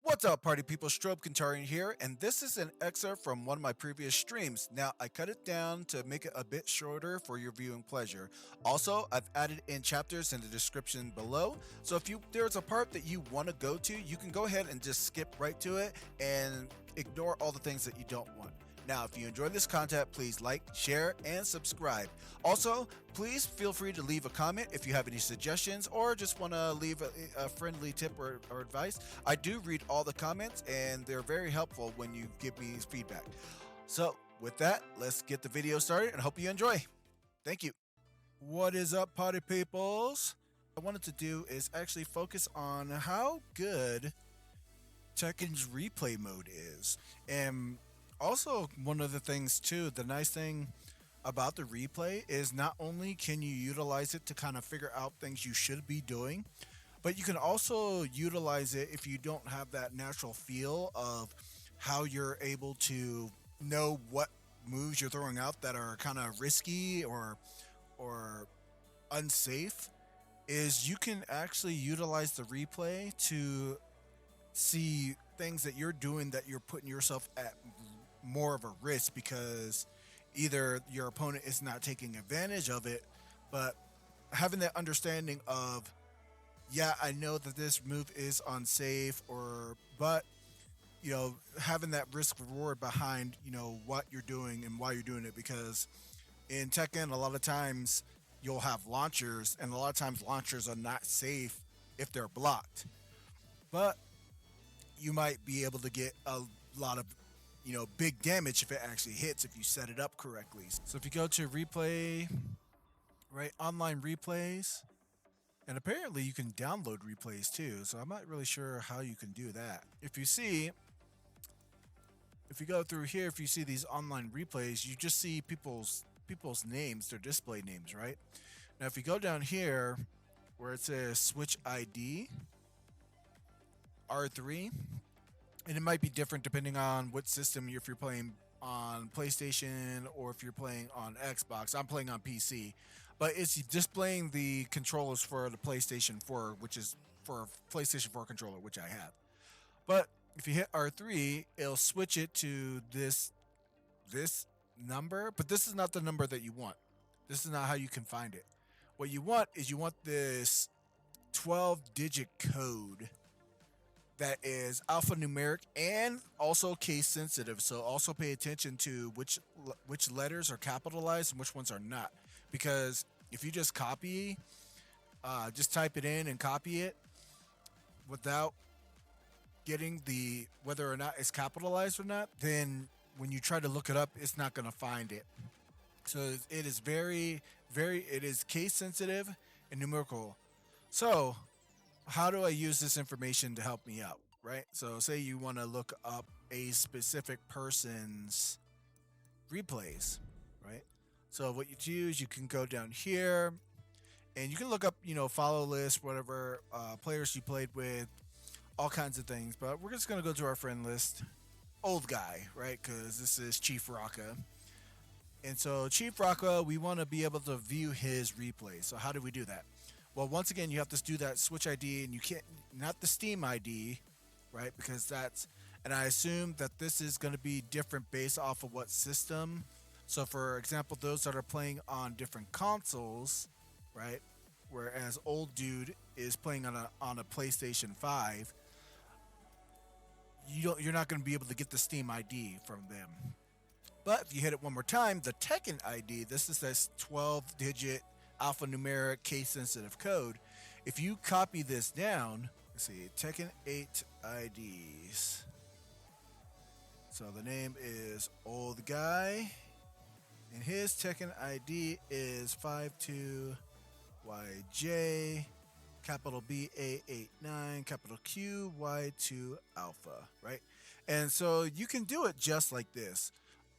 What's up, party people? Strobe Kantarian here, and this is an excerpt from one of my previous streams. Now, I cut it down to make it a bit shorter for your viewing pleasure. Also, I've added in chapters in the description below, so if there's a part that you want to go to, you can go ahead and just skip right to it and ignore all the things that you don't want. Now, if you enjoy this content, please like, share, and subscribe. Also, please feel free to leave a comment if you have any suggestions or just want to leave a friendly tip or advice. I do read all the comments, and they're very helpful when you give me feedback. So, with that, let's get the video started and hope you enjoy. Thank you. What is up, party peoples? What I wanted to do is actually focus on how good Tekken's replay mode is. And also, one of the things too, the nice thing about the replay is not only can you utilize it to kind of figure out things you should be doing, but you can also utilize it if you don't have that natural feel of how you're able to know what moves you're throwing out that are kind of risky or unsafe. Is you can actually utilize the replay to see things that you're doing that you're putting yourself at more of a risk because either your opponent is not taking advantage of it, but having that understanding of, yeah, I know that this move is unsafe, but having that risk reward behind, what you're doing and why you're doing it. Because in Tekken, a lot of times you'll have launchers, and a lot of times launchers are not safe if they're blocked. But you might be able to get a lot of big damage if it actually hits if you set it up correctly. So if you go to replay, right, online replays, and apparently you can download replays too. So I'm not really sure how you can do that. If you go through here, if you see these online replays, you just see people's names, their display names, right? Now if you go down here where it says switch ID R3, and it might be different depending on what system if you're playing on PlayStation or if you're playing on Xbox. I'm playing on PC, but it's displaying the controllers for the PlayStation 4, which is for a PlayStation 4 controller, which I have. But if you hit R3, it'll switch it to this number, but this is not the number that you want. This is not how you can find it. What you want is this 12-digit code that is alphanumeric and also case sensitive. So also pay attention to which letters are capitalized and which ones are not. Because if you just just type it in and copy it without getting the whether or not it's capitalized or not, then when you try to look it up, it's not going to find it. So it is it is case sensitive and numerical. So how do I use this information to help me out, right? So say you want to look up a specific person's replays, right? So what you do is you can go down here and you can look up, follow list, whatever players you played with, all kinds of things. But we're just going to go to our friend list, old guy, right? Because this is Chief Rocka. And so Chief Rocka, we want to be able to view his replays. So how do we do that? Well, once again, you have to do that switch ID, and you can't, not the Steam ID, right? Because and I assume that this is going to be different based off of what system. So, for example, those that are playing on different consoles, right? Whereas old dude is playing on a PlayStation 5, you're not going to be able to get the Steam ID from them. But if you hit it one more time, the Tekken ID, this is this 12-digit alphanumeric case sensitive code. If you copy this down, let's see, Tekken 8 IDs. So the name is old guy, and his Tekken ID is 52YJ, capital BA89, capital QY2 alpha, right? And so you can do it just like this.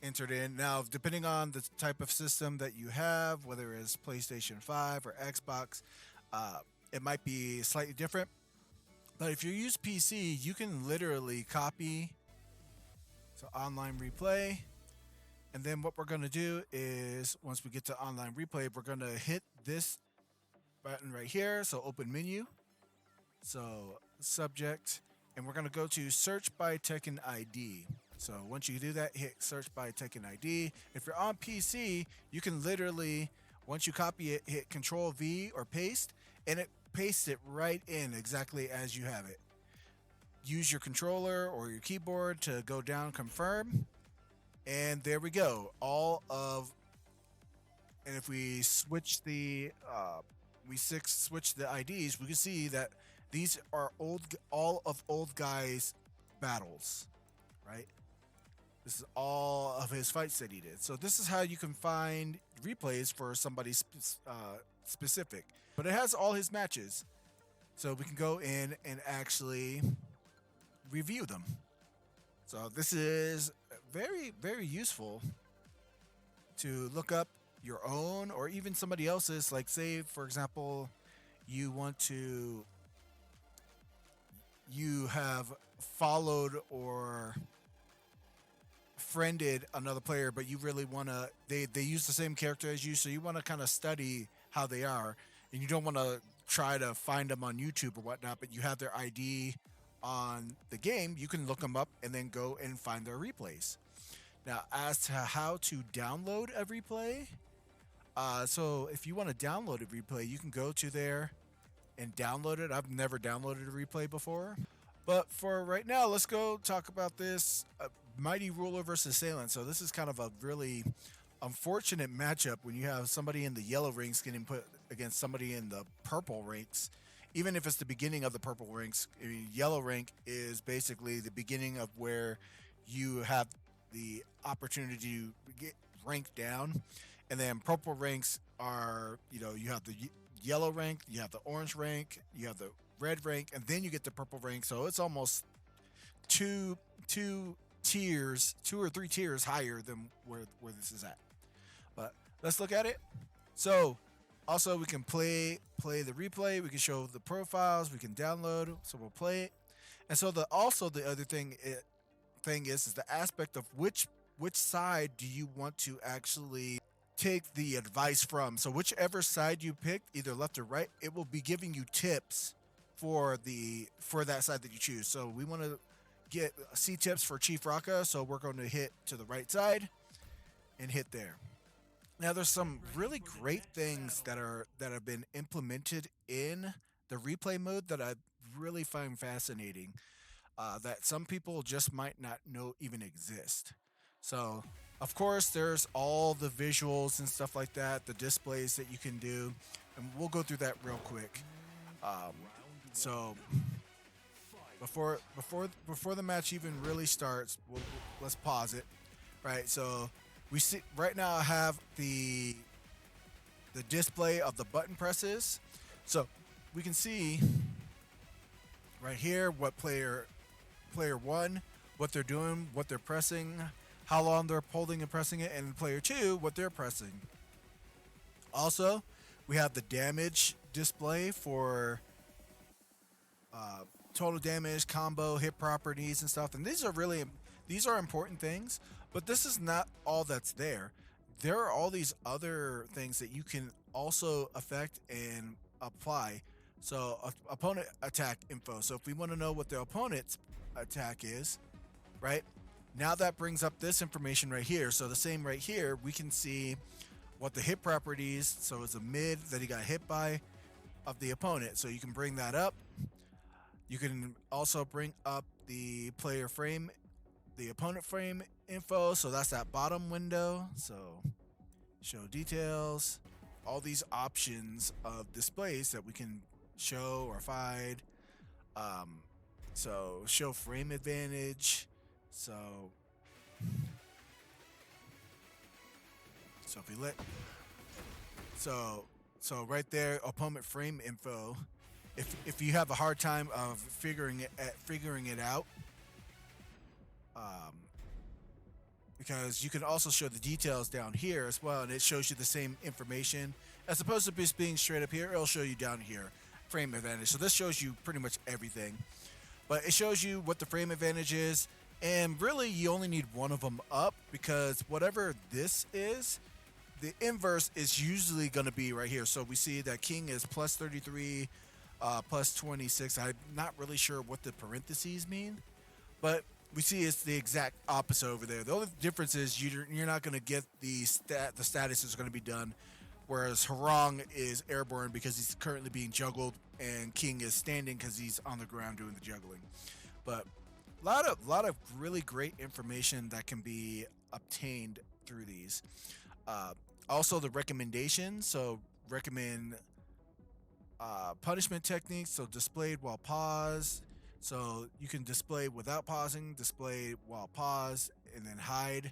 Entered in. Now, depending on the type of system that you have, whether it's PlayStation 5 or Xbox, it might be slightly different. But if you use PC, you can literally copy. So online replay. And then what we're going to do is once we get to online replay, we're going to hit this button right here. So open menu. So subject, and we're going to go to search by Tekken ID. So once you do that, hit search by Tekken ID. If you're on PC, you can literally, once you copy it, hit Control V or paste, and it pastes it right in exactly as you have it. Use your controller or your keyboard to go down confirm, and there we go. And if we switch switch the IDs, we can see that these are all of old guy's battles, right? This is all of his fights that he did. So this is how you can find replays for somebody specific. But it has all his matches, so we can go in and actually review them. So this is very, very useful to look up your own or even somebody else's. Like, say, for example, you have followed or friended another player, but you really want to, they use the same character as you, so you want to kind of study how they are, and you don't want to try to find them on YouTube or whatnot, but you have their ID on the game. You can look them up and then go and find their replays. Now, as to how to download a replay, so if you want to download a replay, you can go to there and download it. I've never downloaded a replay before, but for right now, let's go talk about this Mighty Ruler versus Assailant. So this is kind of a really unfortunate matchup when you have somebody in the yellow ranks getting put against somebody in the purple ranks. Even if it's the beginning of the purple ranks, I mean, yellow rank is basically the beginning of where you have the opportunity to get ranked down, and then purple ranks are, you have the yellow rank, you have the orange rank, you have the red rank, and then you get the purple rank. So it's almost two tiers, 2 or 3 tiers higher than where this is at. But let's look at it. So also we can play the replay, we can show the profiles, we can download, so we'll play it. And so the other thing is the aspect of which side do you want to actually take the advice from. So whichever side you pick, either left or right, it will be giving you tips for that side that you choose. So we want to see tips for Chief Raka, so we're going to hit to the right side and hit there. Now there's some really great things that have been implemented in the replay mode that I really find fascinating, that some people just might not know even exist. So of course there's all the visuals and stuff like that, the displays that you can do, and we'll go through that real quick. So before the match even really starts, let's pause it. Right, so we see right now I have the display of the button presses. So we can see right here what player one, what they're doing, what they're pressing, how long they're holding and pressing it, and player two, what they're pressing. Also, we have the damage display for total damage, combo, hit properties, and stuff. And these are important things, but this is not all that's there. There are all these other things that you can also affect and apply. So opponent attack info. So if we want to know what the opponent's attack is, right? Now that brings up this information right here. So the same right here, we can see what the hit properties, so it's a mid that he got hit by, of the opponent. So you can bring that up. You can also bring up the player frame, the opponent frame info. So that's that bottom window. So show details, all these options of displays that we can show or hide. So show frame advantage. So if we so right there, opponent frame info. If you have a hard time of figuring it out, because you can also show the details down here as well, and it shows you the same information as opposed to just being straight up here. It'll show you down here frame advantage. So this shows you pretty much everything, but it shows you what the frame advantage is, and really you only need one of them up, because whatever this is, the inverse is usually going to be right here. So we see that King is plus 33, plus 26. I'm not really sure what the parentheses mean, but we see it's the exact opposite over there. The only difference is you're not going to get the status is going to be done, whereas Harong is airborne because he's currently being juggled, and King is standing because he's on the ground doing the juggling. But a lot of really great information that can be obtained through these. Uh, Also, the recommendations. So recommend punishment techniques. So displayed while pause. So you can display without pausing, display while pause, and then hide.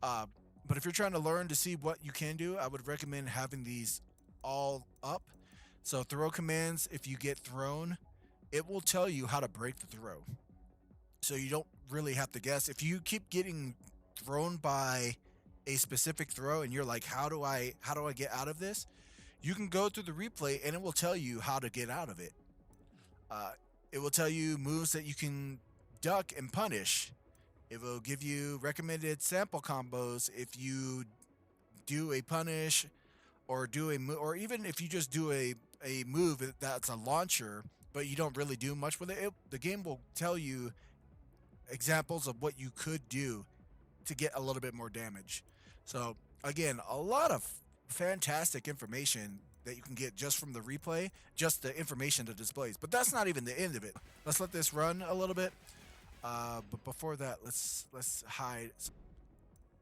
Uh, but if you're trying to learn to see what you can do, I would recommend having these all up. So throw commands. If you get thrown, it will tell you how to break the throw. So you don't really have to guess. If you keep getting thrown by a specific throw and you're like, how do I get out of this? You can go through the replay and it will tell you how to get out of it. Uh, it will tell you moves that you can duck and punish. It will give you recommended sample combos if you do a punish or or even if you just do a move that's a launcher, but you don't really do much with it. The game will tell you examples of what you could do to get a little bit more damage. So again, a lot of fantastic information that you can get just from the replay, just the information that displays. But that's not even the end of it. Let's let this run a little bit. But before that, let's hide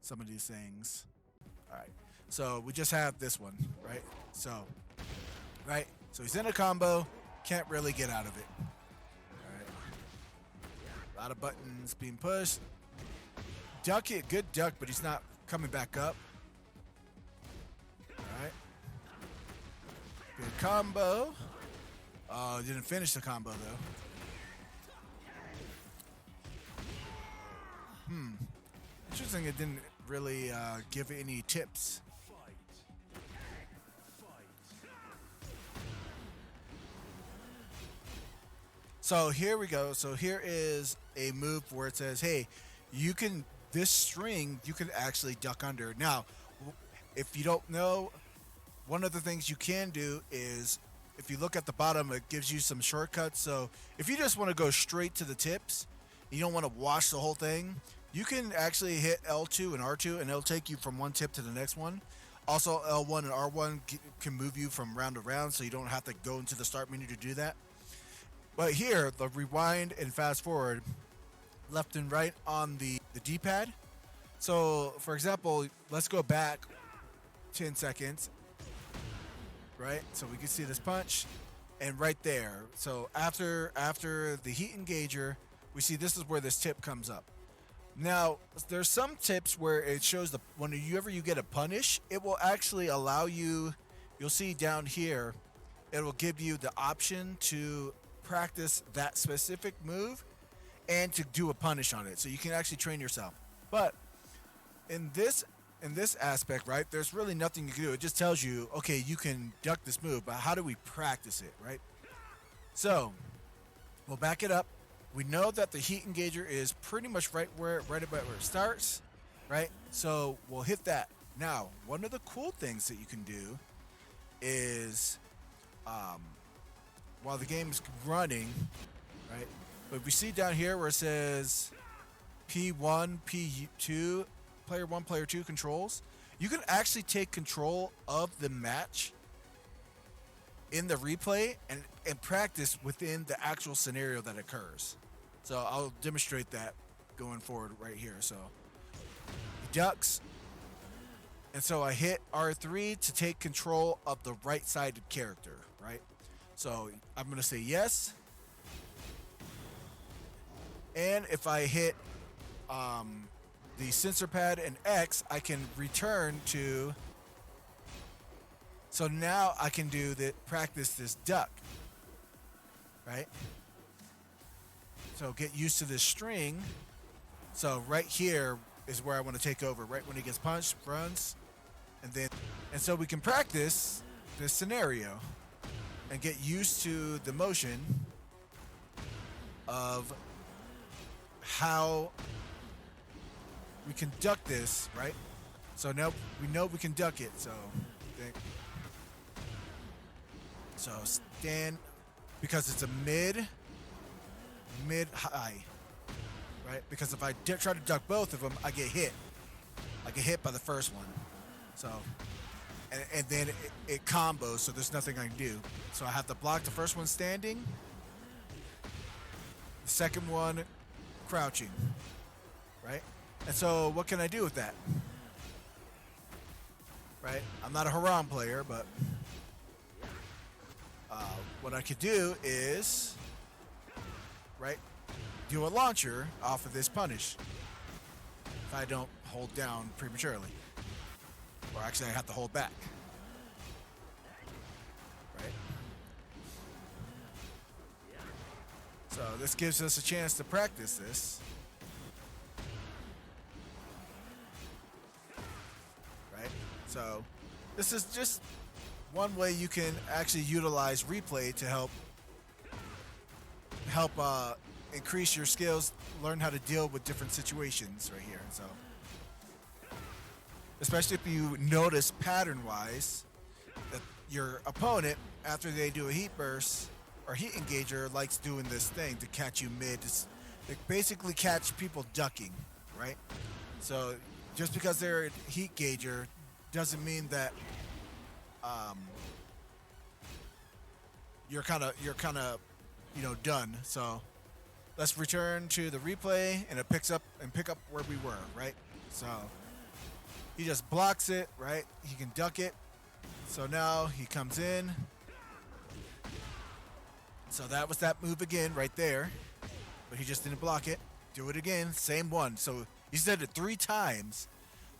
some of these things. All right. So we just have this one, right? So, right. So he's in a combo, can't really get out of it. All right. A lot of buttons being pushed. Duck it, good duck, but he's not coming back up. All right. Good combo. Didn't finish the combo though. Interesting, it didn't really give any tips. So here we go. So here is a move where it says, hey, this string, you can actually duck under. Now, if you don't know, one of the things you can do is, if you look at the bottom, it gives you some shortcuts. So if you just want to go straight to the tips, you don't want to wash the whole thing, you can actually hit L2 and R2 and it'll take you from one tip to the next one. Also, L1 and R1 can move you from round to round, so you don't have to go into the start menu to do that. But here, the rewind and fast forward, left and right on the D-pad. So, for example, let's go back 10 seconds, right? So we can see this punch, and right there. So after the heat engager, we see this is where this tip comes up. Now, there's some tips where it shows whenever you get a punish, it will actually allow you, you'll see down here, it will give you the option to practice that specific move and to do a punish on it. So you can actually train yourself. But in this aspect, right, there's really nothing you can do. It just tells you, okay, you can duck this move, but how do we practice it, right? So we'll back it up. We know that the heat engager is pretty much right about where it starts, right? So we'll hit that. Now, one of the cool things that you can do is, while the game's running, right? But we see down here where it says P1, P2, player 1, player 2 controls. You can actually take control of the match in the replay and practice within the actual scenario that occurs. So I'll demonstrate that going forward right here. So he ducks, and so I hit R3 to take control of the right-sided character, right? So I'm going to say yes. And if I hit the sensor pad and X, I can return to. So now I can practice this duck, right? So get used to this string. So right here is where I want to take over. Right when he gets punched, runs, and so we can practice this scenario and get used to the motion of how we can duck this, right? So now we know we can duck it. So stand, because it's a mid high, right? Because if I try to duck both of them, I get hit. I get hit by the first one. So, and then it combos, so there's nothing I can do. So I have to block the first one standing, the second one crouching, right? And so what can I do with that? Right? I'm not a Haram player, but what I could do is, right, do a launcher off of this punish if I don't hold down prematurely. Or actually I have to hold back. Right? So this gives us a chance to practice this. Right? So this is just one way you can actually utilize replay to help increase your skills, learn how to deal with different situations right here. So especially if you notice pattern-wise that your opponent, after they do a heat burst or heat engager, likes doing this thing to catch you mid. They basically catch people ducking, right? So just because they're a heat engager doesn't mean that you're kind of done. So let's return to the replay, and it pick up where we were, right? So he just blocks it, right? He can duck it. So now he comes in. So that was that move again right there. But he just didn't block it. Do it again, same one. So he said it 3 times.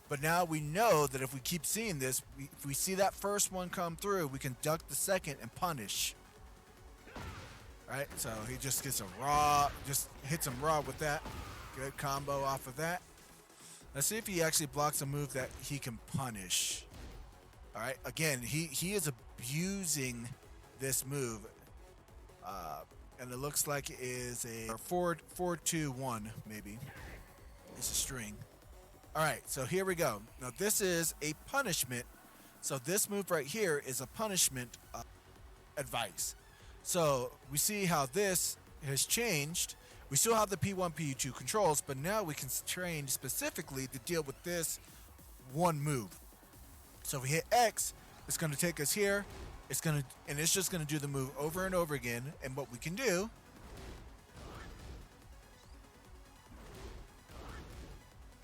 But now we know that if we keep seeing this, if we see that first one come through, we can duck the second and punish. Right? So he just gets just hits him raw with that. Good combo off of that. Let's see if he actually blocks a move that he can punish. All right. Again, he is abusing this move, and it looks like it is a 4-2-1 maybe. It's a string. All right. So here we go. Now this is a punishment. So this move right here is a punishment advice. So we see how this has changed. We still have the P1, P2 controls, but now we can train specifically to deal with this one move. So if we hit X, it's going to take us here. It's just going to do the move over and over again. And what we can do,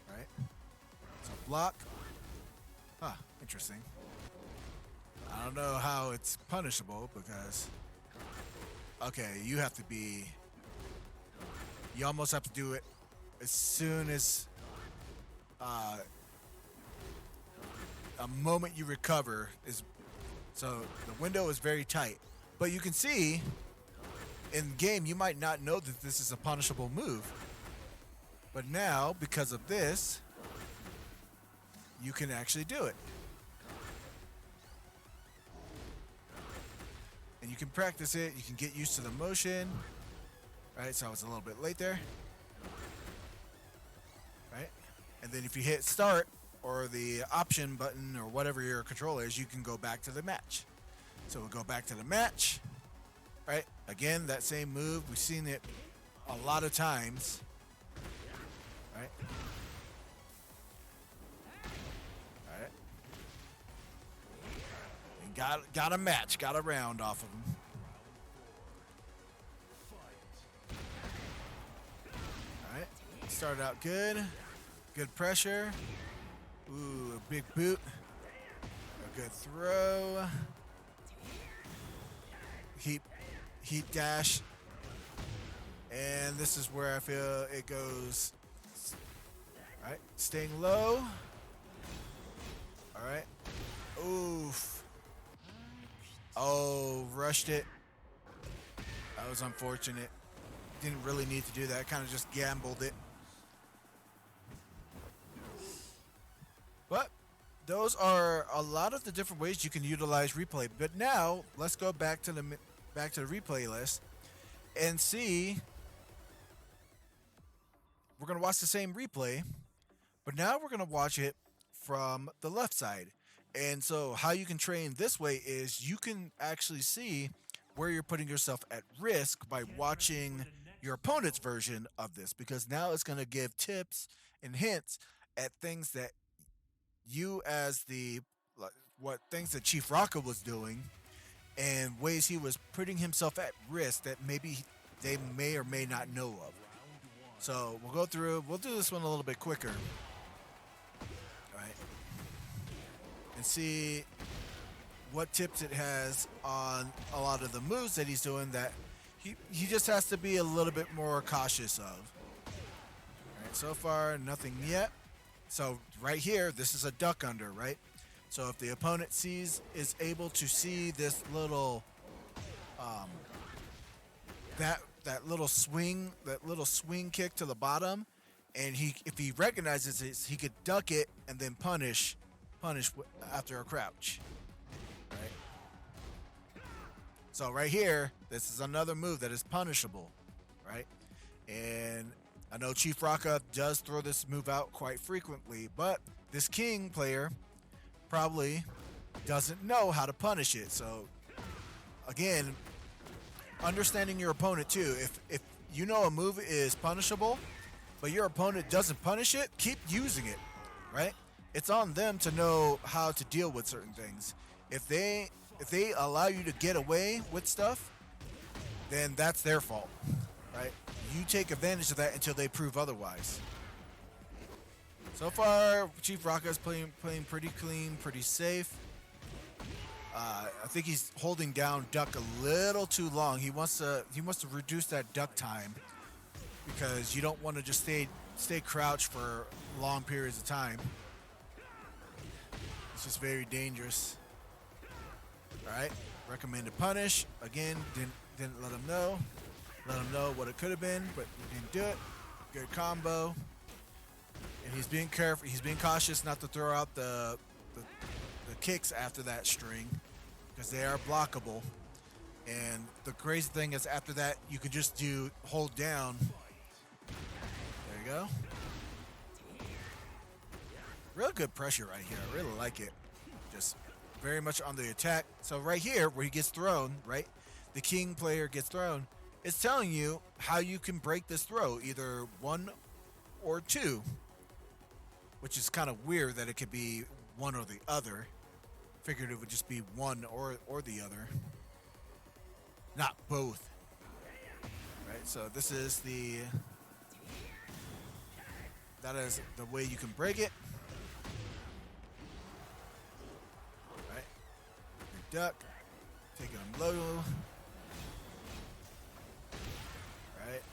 right? So block. Interesting. I don't know how it's punishable because, okay, you almost have to do it as soon as a moment you recover is. So the window is very tight, but you can see in game you might not know that this is a punishable move, but now because of this you can actually do it, and you can practice it. You can get used to the motion. Right, so I was a little bit late there. Right, and then if you hit start or the option button or whatever your control is, you can go back to the match. So we'll go back to the match. Right, again, that same move. We've seen it a lot of times. Right. All right. And got a match, got a round off of him. Started out good. Good pressure. Ooh, a big boot. A good throw. Heat dash. And this is where I feel it goes. Alright, staying low. Alright. Oof. Oh, rushed it. That was unfortunate. Didn't really need to do that. Kind of just gambled it. But those are a lot of the different ways you can utilize replay. But now let's go back to the replay list and see. We're gonna watch the same replay, but now we're gonna watch it from the left side. And so how you can train this way is you can actually see where you're putting yourself at risk by watching your opponent's version of this, because now it's going to give tips and hints at things that you as the like, what things that Chief Rocka was doing and ways he was putting himself at risk that maybe they may or may not know of. So we'll go through. We'll do this one a little bit quicker, all right, and see what tips it has on a lot of the moves that he's doing that he just has to be a little bit more cautious of. All right, so far nothing yet. So right here, this is a duck under, right? So if the opponent is able to see this little um, that little swing kick to the bottom, and if he recognizes it, he could duck it and then punish after a crouch, right? So right here, this is another move that is punishable, right? And I know Chief Rocka does throw this move out quite frequently, but this King player probably doesn't know how to punish it. So again, understanding your opponent too. If you know a move is punishable, but your opponent doesn't punish it, keep using it, right? It's on them to know how to deal with certain things. If they allow you to get away with stuff, then that's their fault, right? You take advantage of that until they prove otherwise. So far, Chief Rocka is playing pretty clean, pretty safe. I think he's holding down duck a little too long. He wants to reduce that duck time because you don't want to just stay crouched for long periods of time. It's just very dangerous. All right, recommended punish again. Didn't let him know. Let him know what it could have been, but he didn't do it. Good combo. And he's being careful. He's being cautious not to throw out the kicks after that string because they are blockable. And the crazy thing is after that, you can just hold down. There you go. Real good pressure right here. I really like it. Just very much on the attack. So right here, where he gets thrown, right? The King player gets thrown. It's telling you how you can break this throw, either 1 or 2, which is kind of weird that it could be one or the other. Figured it would just be one or the other, not both. Right. So this is that is the way you can break it. Right. Good duck, taking him low. Right.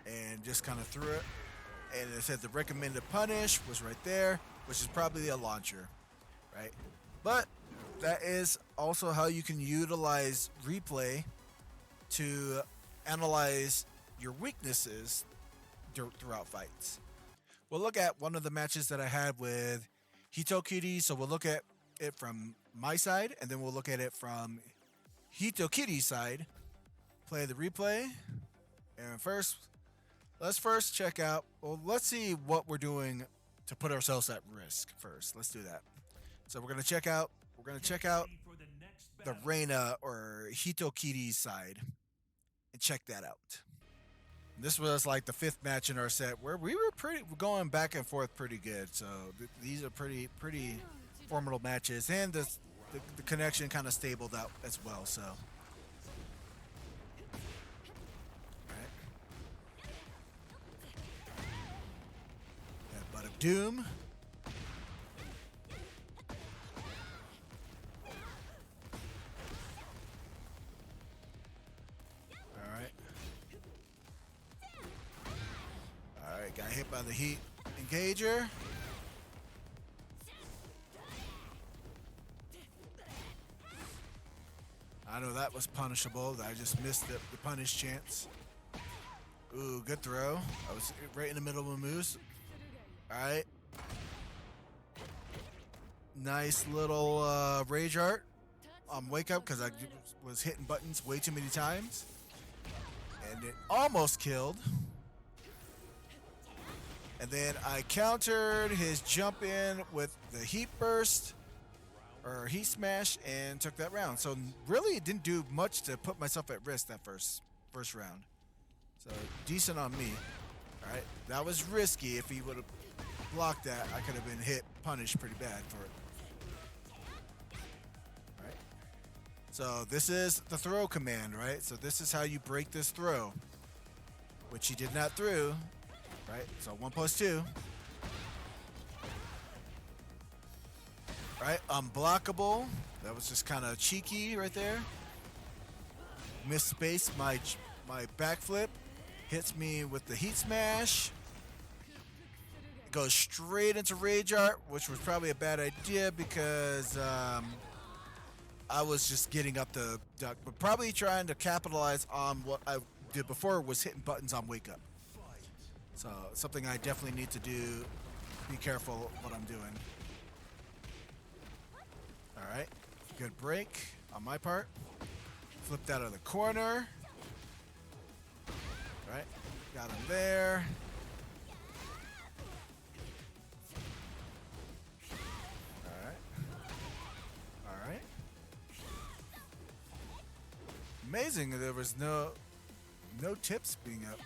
And just kind of threw it. And it said the recommended punish was right there, which is probably a launcher, right? But that is also how you can utilize replay to analyze your weaknesses throughout fights. We'll look at one of the matches that I had with Hitokiri. So we'll look at it from my side, and then we'll look at it from Hitokiri's side. Play the replay. And let's check out, let's see what we're doing to put ourselves at risk first. Let's do that. So we're going to check out the Reina or Hitokiri's side and check that out. This was like the 5th match in our set where we're going back and forth pretty good. So these are pretty formidable matches, and the connection kind of stabled out as well. So of Doom. Alright, got hit by the heat engager. I know that was punishable. I just missed the punish chance. Ooh, good throw. I was right in the middle of a moose. Alright. Nice little rage art on wake up because I was hitting buttons way too many times. And it almost killed. And then I countered his jump in with the heat burst. or heat smash and took that round. So really, it didn't do much to put myself at risk that first round. So decent on me. All right, that was risky. If he would have blocked that, I could have been hit, punished pretty bad for it. All right. So this is the throw command, right? So this is how you break this throw, which he did not through, right? So 1+2. Right, unblockable. That was just kind of cheeky right there. Misspaced my backflip. Hits me with the heat smash. It goes straight into rage art, which was probably a bad idea because I was just getting up the duck, but probably trying to capitalize on what I did before was hitting buttons on wake up. So something I definitely need to do. Be careful what I'm doing. All right, good break on my part. Flipped out of the corner. All right, got him there. All right, all right. Amazing, there was no tips being up.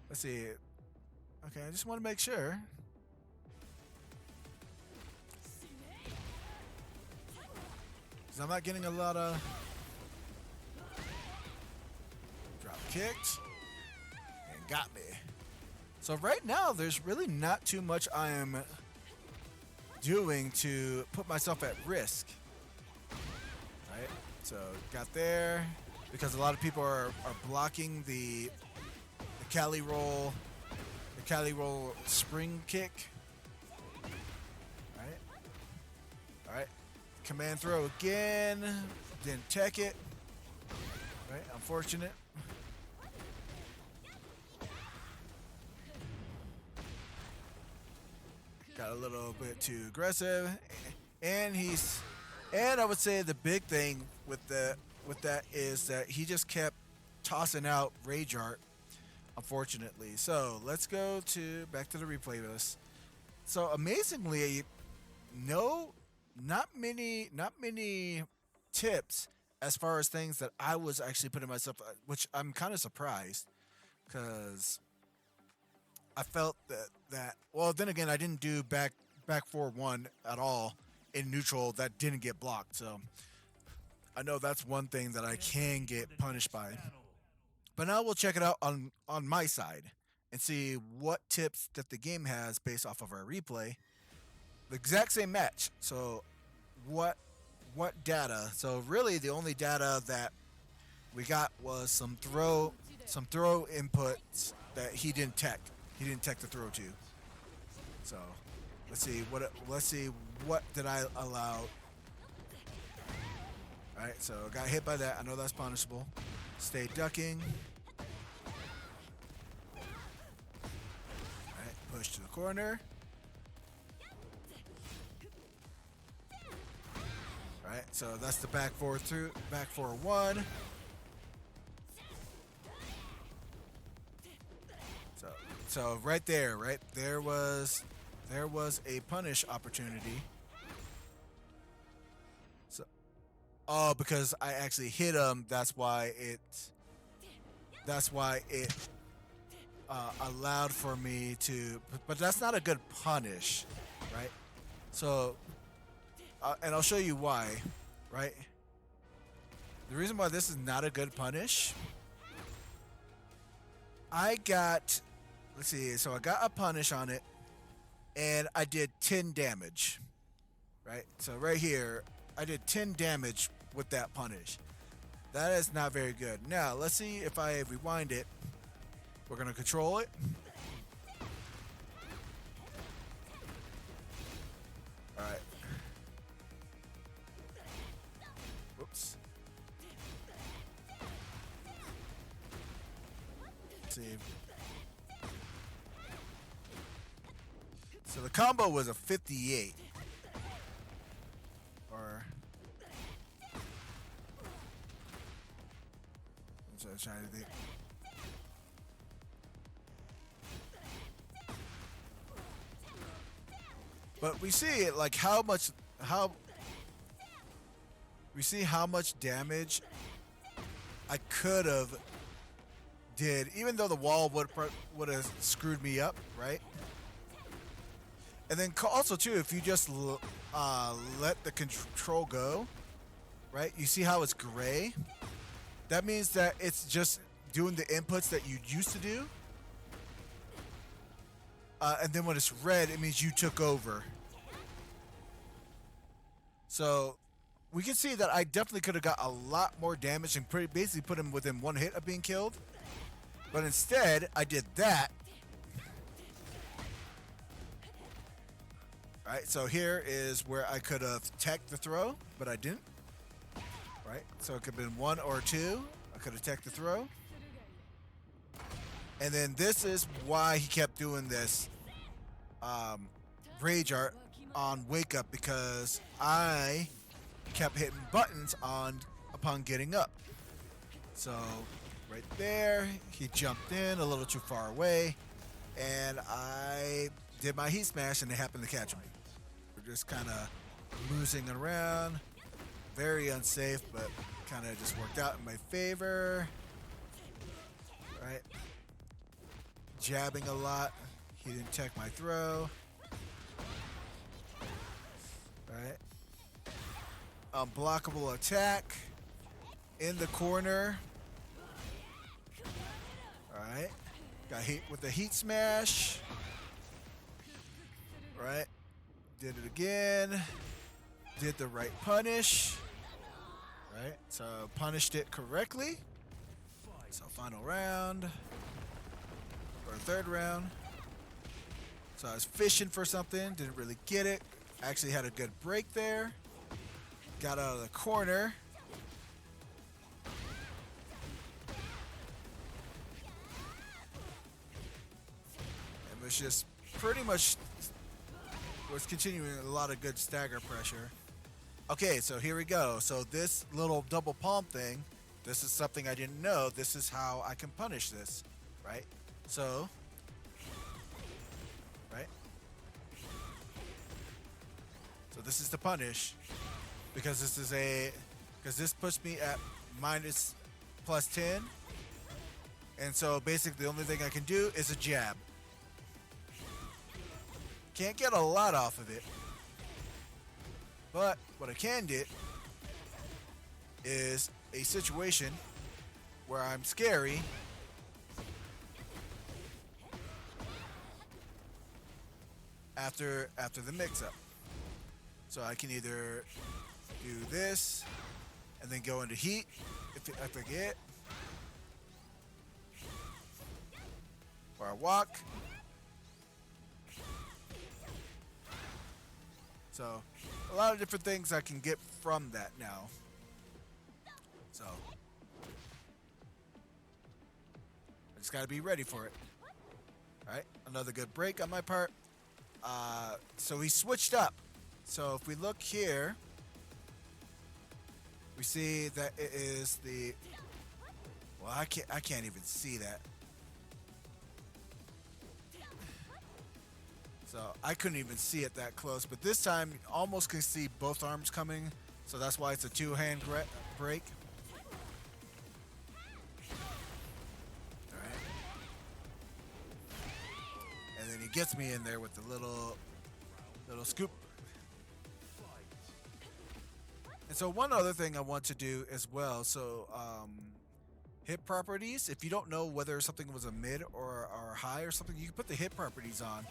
Let's see. Okay, I just want to make sure. I'm not getting a lot of drop kicked and got me. So right now, there's really not too much I am doing to put myself at risk. Right? So got there because a lot of people are blocking the Cali roll spring kick. Right? All right. Command throw again. Didn't tech it. Right, unfortunate. Got a little bit too aggressive. And I would say the big thing with that is that he just kept tossing out rage art, unfortunately. So let's go back to the replay list. So amazingly, not many tips as far as things that I was actually putting myself, which I'm kind of surprised because I felt that well, then again, I didn't do back 4-1 at all in neutral. That didn't get blocked, so I know that's one thing that I can get punished by. But now we'll check it out on my side and see what tips that the game has based off of our replay. The exact same match. So what data? So really the only data that we got was some throw inputs that he didn't tech. He didn't tech the throw to. So let's see what did I allow. All right, so got hit by that. I know that's punishable. Stay ducking. All right, push to the corner. Right, so that's the back 4-1. So right there was a punish opportunity. So because I actually hit him, that's why it allowed for me to, but that's not a good punish, right? So and I'll show you why, right? The reason why this is not a good punish, let's see, so I got a punish on it, and I did 10 damage, right? So right here, I did 10 damage with that punish. That is not very good. Now, let's see if I rewind it. We're going to control it. All right. Whoops. Let's see. So the combo was a 58. Or I'm trying to think. But we see it like how We see how much damage I could have did, even though the wall would have screwed me up, right? And then also too, if you just let the control go, right? You see how it's gray? That means that it's just doing the inputs that you used to do. And then when it's red, it means you took over. So we can see that I definitely could have got a lot more damage and basically put him within one hit of being killed. But instead, I did that. Right, so here is where I could have teched the throw, but I didn't. Right, so it could have been 1 or 2. I could have teched the throw. And then this is why he kept doing this rage art on wake up, because I kept hitting buttons upon getting up. So right there, he jumped in a little too far away, and I did my heat smash, and they happened to catch me. We're just kind of losing around, very unsafe, but kind of just worked out in my favor. Right, jabbing a lot. He didn't check my throw. Right, unblockable attack in the corner. All right, got hit with the heat smash. Right, did it again. Did the right punish. Right, so punished it correctly. So final round, or third round. So I was fishing for something, didn't really get it. Actually had a good break there. Got out of the corner. And was just pretty much was continuing a lot of good stagger pressure. Okay, so here we go. So this little double palm thing, this is something I didn't know. This is how I can punish this, right? So, right? So this is the punish, because this puts me at minus plus 10. And so basically the only thing I can do is a jab. Can't get a lot off of it. But what I can get is a situation where I'm scary after the mix-up. So I can either do this and then go into heat if I forget, or I walk. So a lot of different things I can get from that now. So I just gotta be ready for it. Alright, another good break on my part. So he switched up. So if we look here, we see that it is the, well, I can't even see that. So I couldn't even see it that close, but this time you almost can see both arms coming, so that's why it's a two-hand break. Alright. And then he gets me in there with the little scoop. And so one other thing I want to do as well, so hit properties, if you don't know whether something was a mid or high or something, you can put the hit properties on,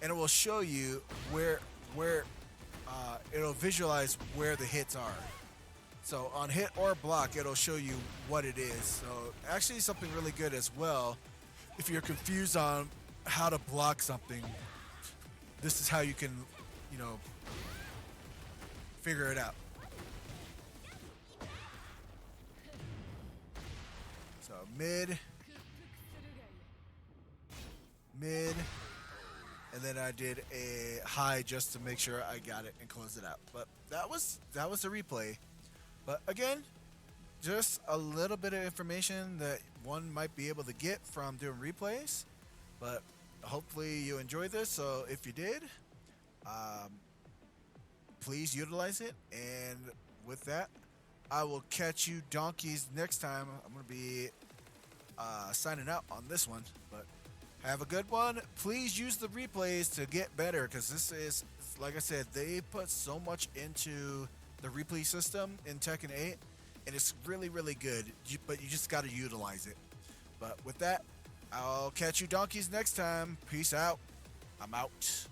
and it will show you where it'll visualize where the hits are. So on hit or block, it'll show you what it is. So actually something really good as well, if you're confused on how to block something, this is how you can, figure it out. So mid, and then I did a high just to make sure I got it and close it out. But that was the replay. But again, just a little bit of information that one might be able to get from doing replays. But hopefully you enjoyed this. So if you did, please utilize it. And with that, I will catch you donkeys next time. I'm going to be signing out on this one, but have a good one. Please use the replays to get better because this is, like I said, they put so much into the replay system in Tekken 8, and it's really, really good, but you just got to utilize it. But with that, I'll catch you donkeys next time. Peace out. I'm out.